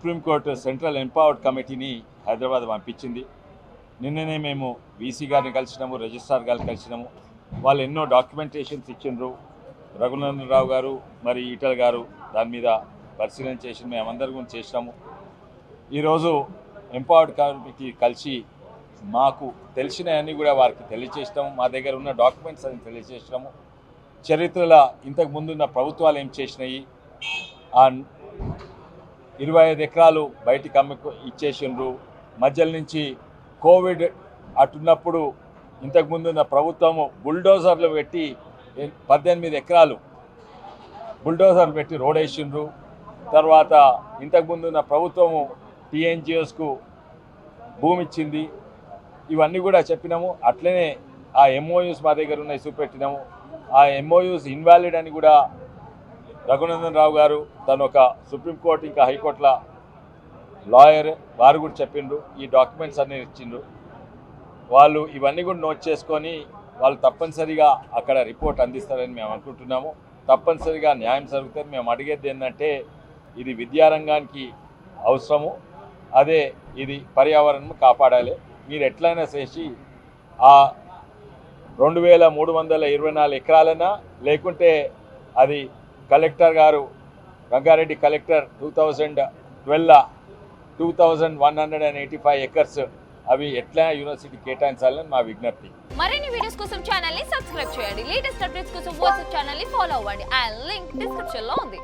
Supreme court central empowered కమిటీని హైదరాబాద్ పంపించింది. నిన్ననే మేము వీసీ గారిని కలిసినాము, రిజిస్ట్రార్ గారిని కలిసినాము. వాళ్ళు ఎన్నో డాక్యుమెంటేషన్స్ ఇచ్చిండ్రు. రఘునందన్ రావు గారు మరి ఈటల గారు దాని మీద పరిశీలన చేసి మేమందరం కూడా చేసినాము. ఈరోజు ఎంపవర్డ్ కమిటీ కలిసి మాకు తెలిసినవన్నీ కూడా వారికి తెలియజేసినాము. మా దగ్గర ఉన్న డాక్యుమెంట్స్ అని తెలియజేసినాము. చరిత్రలో ఇంతకు ముందున్న ప్రభుత్వాలు ఏం చేసినాయి, ఆ 25 ఎకరాలు బయటికి ఇచ్చేసిండ్రు. మధ్యలో నుంచి కోవిడ్ అటున్నప్పుడు ఇంతకుముందున్న ప్రభుత్వము బుల్డోజర్లు పెట్టి 18 ఎకరాలు బుల్డోజర్లు పెట్టి రోడ్ వేసిండ్రు. తర్వాత ఇంతకుముందున్న ప్రభుత్వము టీఎన్జిఓస్కు భూమి ఇచ్చింది. ఇవన్నీ కూడా చెప్పినాము. అట్లనే ఆ ఎంఓయూస్ మా దగ్గర ఉన్నాయి, చూపెట్టినాము. ఆ ఎంఓయూస్ ఇన్వాలిడ్ అని కూడా రఘునందన్ రావు గారు తను ఒక సుప్రీంకోర్టు ఇంకా హైకోర్టుల లాయర్, వారు కూడా చెప్పిండ్రు. ఈ డాక్యుమెంట్స్ అన్నీ ఇచ్చిండ్రు. వాళ్ళు ఇవన్నీ కూడా నోట్ చేసుకొని వాళ్ళు తప్పనిసరిగా అక్కడ రిపోర్ట్ అందిస్తారని మేము అనుకుంటున్నాము. తప్పనిసరిగా న్యాయం జరుగుతుంది. మేము అడిగేది ఏంటంటే ఇది విద్యారంగానికి అవసరము, అదే ఇది పర్యావరణం కాపాడాలి. మీరు ఎట్లయినా చేసి ఆ 2324 ఎకరాలైనా లేకుంటే అది కలెక్టర్ గారు రంగారెడ్డి కలెక్టర్ 2012 2185 ఎకర్స్ అవి ఎట్లా యూనివర్సిటీ కేటాయించాలని మా విజ్ఞప్తి. మరిన్ని వీడియోస్ కోసం ఛానల్ ని సబ్స్క్రైబ్ చేయండి. లేటెస్ట్ అప్డేట్స్ కోసం వాట్సాప్ ఛానల్ ని ఫాలో అవ్వండి. ఆ లింక్ డిస్క్రిప్షన్ లో ఉంది.